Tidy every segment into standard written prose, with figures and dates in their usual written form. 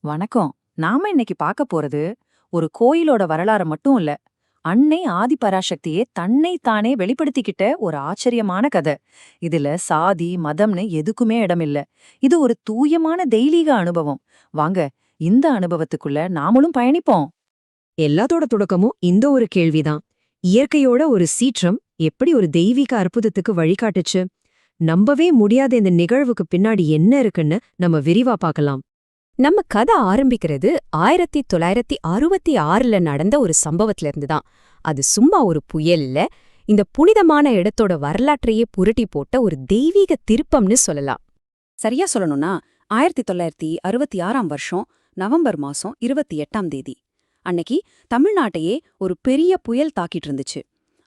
வணக்கம். நாம இன்னைக்கு பார்க்க போறது ஒரு கோயிலோட வரலாறு மட்டும் இல்ல. அன்னை ஆதிபராசக்தியே தன்னை தானே வெளிப்படுத்திக்கிட்ட ஒரு ஆச்சரியமான கதை. இதுல சாதி மதம்னு எதுக்குமே இடமில்ல. இது ஒரு தூயமான தெய்வீக அனுபவம். வாங்க, இந்த அனுபவத்துக்குள்ள நாமளும் பயணிப்போம். எல்லாத்தோட தொடக்கமும் இந்த ஒரு கேள்விதான். இயற்கையோட ஒரு சீற்றம் எப்படி ஒரு தெய்வீக அற்புதத்துக்கு வழிகாட்டுச்சு? நம்பவே முடியாத இந்த நிகழ்வுக்கு பின்னாடி என்ன இருக்குன்னு நம்ம விரிவா பார்க்கலாம். நம்ம கதை ஆரம்பிக்கிறது 1966ல நடந்த ஒரு சம்பவத்துல இருந்துதான். அது சும்மா ஒரு புயல் இல்ல, இந்த புனிதமான இடத்தோட வரலாற்றையே புரட்டி போட்ட ஒரு தெய்வீக திருப்பம்னு சொல்லலாம். சரியா சொல்லணும்னா 1966ஆம் வருஷம் நவம்பர் மாசம் 28ஆம் தேதி அன்னைக்கு தமிழ்நாட்டையே ஒரு பெரிய புயல் தாக்கிட்டு இருந்துச்சு.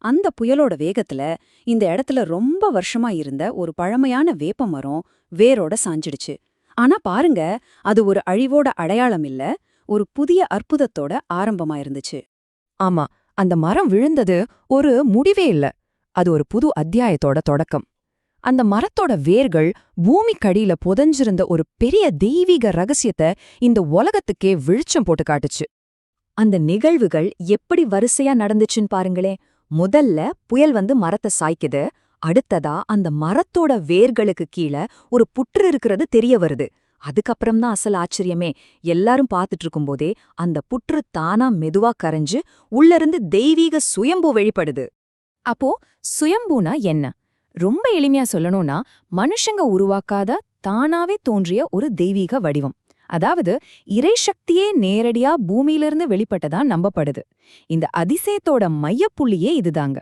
அந்த புயலோட வேகத்துல இந்த இடத்துல ரொம்ப வருஷமா இருந்த ஒரு பழமையான வேப்ப மரம் வேரோட சாஞ்சிடுச்சு. ஆனா பாருங்க, அது ஒரு அழிவோட அடையாளம் இல்ல, ஒரு புதிய அற்புதத்தோட ஆரம்பமா இருந்துச்சு. ஆமா, அந்த மரம் விழுந்தது ஒரு முடிவே இல்ல, அது ஒரு புது அத்தியாயத்தோட தொடக்கம். அந்த மரத்தோட வேர்கள் பூமிக்கடியில புதைஞ்சிருந்த ஒரு பெரிய தெய்வீக ரகசியத்தை இந்த உலகத்துக்கே வெளிச்சம் போட்டு காட்டுச்சு. அந்த நிகழ்வுகள் எப்படி வரிசையா நடந்துச்சுன்னு பாருங்களேன். முதல்ல புயல் வந்து மரத்தை சாய்க்குது. அடுத்ததா அந்த மரத்தோட வேர்களுக்கு கீழே ஒரு புற்று இருக்கிறது தெரிய வருது. அதுக்கப்புறம்தான் அசல் ஆச்சரியமே. எல்லாரும் பார்த்துட்டு இருக்கும்போதே அந்த புற்று தானா மெதுவா கரைஞ்சு உள்ளிருந்து தெய்வீக சுயம்பு வெளிப்படுது. அப்போ சுயம்புனா என்ன? ரொம்ப எளிமையா சொல்லணும்னா, மனுஷங்க உருவாக்காத தானாவே தோன்றிய ஒரு தெய்வீக வடிவம். அதாவது இறைசக்தியே நேரடியா பூமியிலிருந்து வெளிப்பட்டதா நம்பப்படுது. இந்த அதிசயத்தோட மையப்புள்ளியே இதுதாங்க.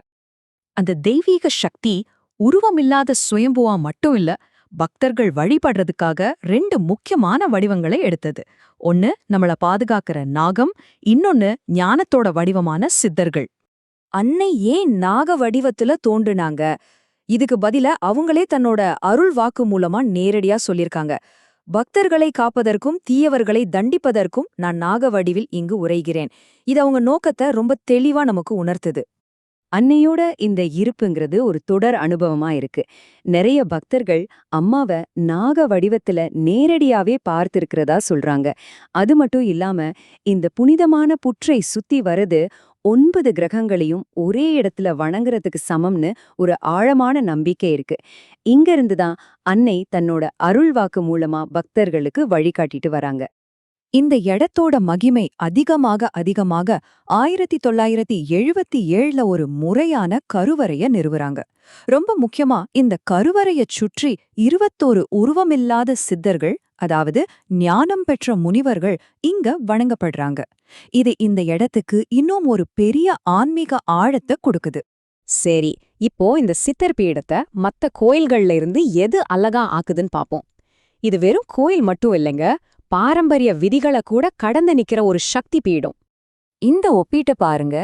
அந்த தெய்வீக சக்தி உருவமில்லாத சுயம்புவா மட்டும் இல்ல, பக்தர்கள் வழிபடுறதுக்காக 2 முக்கியமான வடிவங்களை எடுத்தது. ஒன்னு நம்மள பாதுகாக்கிற நாகம், இன்னொன்னு ஞானத்தோட வடிவமான சித்தர்கள். அன்னை ஏன் நாக வடிவத்துல தோன்றுனாங்க? இதுக்கு பதிலா அவங்களே தன்னோட அருள் வாக்கு மூலமா நேரடியா சொல்லிருக்காங்க. பக்தர்களை காப்பதற்கும் தீயவர்களை தண்டிப்பதற்கும் நான் நாக வடிவில் இங்கு உரைகிறேன். இது அவங்க நோக்கத்தை ரொம்ப தெளிவா நமக்கு உணர்த்துது. அன்னையோட இந்த இருப்புங்கிறது ஒரு தொடர் அனுபவமா இருக்கு. நிறைய பக்தர்கள் அம்மாவை நாக வடிவத்துல நேரடியாவே பார்த்திருக்கிறதா சொல்றாங்க. அது மட்டும் இல்லாம இந்த புனிதமான புற்றை சுத்தி வரது 9 கிரகங்களையும் ஒரே இடத்துல வணங்குறதுக்கு சமம்னு ஒரு ஆழமான நம்பிக்கை இருக்கு. இங்க இருந்துதான் அன்னை தன்னோட அருள்வாக்கு மூலமா பக்தர்களுக்கு வழிகாட்டிட்டு வராங்க. இந்த இடத்தோட மகிமை அதிகமாக 1977ல ஒரு முறையான கருவறைய நிறுவுறாங்க. ரொம்ப முக்கியமா இந்த கருவறையச் சுற்றி 21 உருவமில்லாத சித்தர்கள், அதாவது ஞானம் பெற்ற முனிவர்கள் இங்க வணங்கப்படுறாங்க. இது இந்த இடத்துக்கு இன்னும் ஒரு பெரிய ஆன்மீக ஆழத்தை கொடுக்குது. சரி, இப்போ இந்த சித்தர் பீடத்தை மத்த கோயில்கள்ல இருந்து எது அழகா ஆக்குதுன்னு பாப்போம். இது வெறும் கோயில் மட்டும் இல்லைங்க, பாரம்பரிய விதிகளை கூட கடந்து நிக்கிற ஒரு சக்தி பீடம். இந்த ஒப்பீட்டை பாருங்க.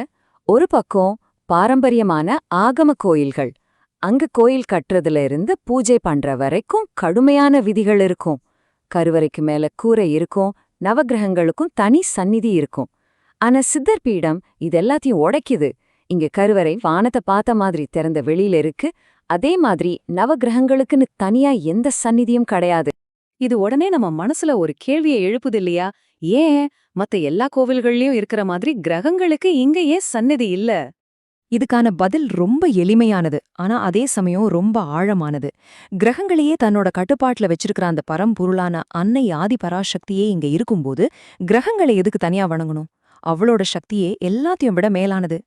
ஒரு பக்கம் பாரம்பரியமான ஆகம கோயில்கள், அங்க கோயில் கட்டுறதுல இருந்து பூஜை பண்ற வரைக்கும் கடுமையான விதிகள் இருக்கும். கருவறைக்கு மேல கூரை இருக்கும், நவக்கிரகங்களுக்கும் தனி சந்நிதி இருக்கும். ஆனா சித்தர் பீடம் இதெல்லாத்தையும் உடைக்குது. இங்க கருவறை வானத்தை பார்த்த மாதிரி திறந்த வெளியில இருக்கு. அதே மாதிரி நவக்கிரகங்களுக்குன்னு தனியா எந்த சந்நிதியும் கிடையாது. இது உடனே நம்ம மனசுல ஒரு கேள்வியை எழுப்புது இல்லையா? ஏன் மத்த எல்லா கோவில்கள்லயும் இருக்கிற மாதிரி கிரகங்களுக்கு இங்க ஏன் சந்நிதி இல்ல? இதுக்கான பதில் ரொம்ப எளிமையானது, ஆனா அதே சமயம் ரொம்ப ஆழமானது. கிரகங்களையே தன்னோட கட்டுப்பாட்டுல வச்சிருக்கிற அந்த பரம்பொருளான அன்னை ஆதிபராசக்தியே இங்க இருக்கும்போது கிரகங்களை எதுக்கு தனியா வணங்கணும்? அவளோட சக்தியே எல்லாத்தையும் விட மேலானது.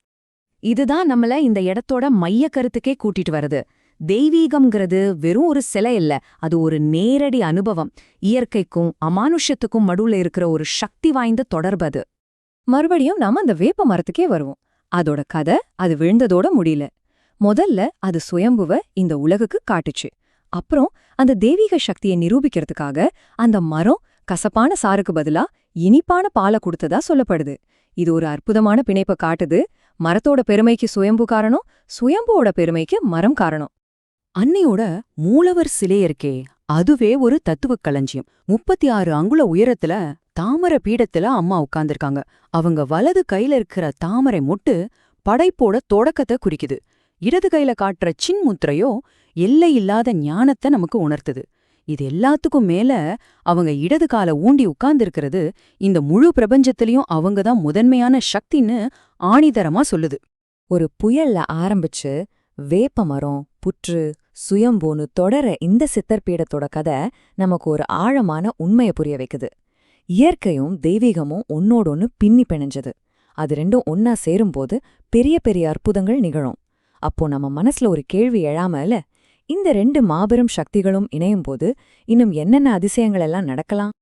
இதுதான் நம்மள இந்த இடத்தோட மைய கருத்துக்கே கூட்டிட்டு வருது. தெய்வீகம்ங்கிறது வெறும் ஒரு சிலை இல்ல, அது ஒரு நேரடி அனுபவம். இயற்கைக்கும் அமானுஷ்யத்துக்கும் நடுவுல இருக்கிற ஒரு சக்தி வாய்ந்த தொடர்பு அது. மறுபடியும் நாம அந்த வேப்ப மரத்துக்கே வருவோம். அதோட கதை அது விழுந்ததோட முடியல. முதல்ல அது சுயம்புவ இந்த உலகுக்கு காட்டுச்சு. அப்புறம் அந்த தெய்வீக சக்தியை நிரூபிக்கிறதுக்காக அந்த மரம் கசப்பான சாருக்கு பதிலா இனிப்பான பாலை கொடுத்ததா சொல்லப்படுது. இது ஒரு அற்புதமான பிணைப்பை காட்டுது. மரத்தோட பெருமைக்கு சுயம்பு காரணம், சுயம்புவோட பெருமைக்கு மரம் காரணம். அன்னையோட மூலவர் சிலை இருக்கே, அதுவே ஒரு தத்துவக் களஞ்சியம். 36 அங்குல உயரத்துல தாமரை பீடத்துல அம்மா உட்கார்ந்திருக்காங்க. அவங்க வலது கையில இருக்கிற தாமரை மொட்டு படைப்போட தொடக்கத்தை குறிக்குது. இடது கையில காட்டுற சின்முத்திரையோ எல்லையில்லாத ஞானத்தை நமக்கு உணர்த்துது. இது எல்லாத்துக்கும் மேல அவங்க இடது கால ஊண்டி உட்கார்ந்திருக்கிறது இந்த முழு பிரபஞ்சத்திலயும் அவங்க தான் முதன்மையான சக்தின்னு ஆணிதரமா சொல்லுது. ஒரு புயல்ல ஆரம்பிச்சு வேப்பமரம், புற்று, சுயம்போன்னு தொடர இந்த சித்தர்பீடத்தோட கதை நமக்கு ஒரு ஆழமான உண்மையை புரிய வைக்குது. இயற்கையும் தெய்வீகமும் ஒன்னோடொன்னு பின்னி பிணைஞ்சது. அது ரெண்டும் ஒன்னா சேரும்போது பெரிய பெரிய அற்புதங்கள் நிகழும். அப்போ நம்ம மனசுல ஒரு கேள்வி எழாமல, இந்த ரெண்டு மாபெரும் சக்திகளும் இணையும்போது இன்னும் என்னென்ன அதிசயங்கள் எல்லாம் நடக்கலாம்?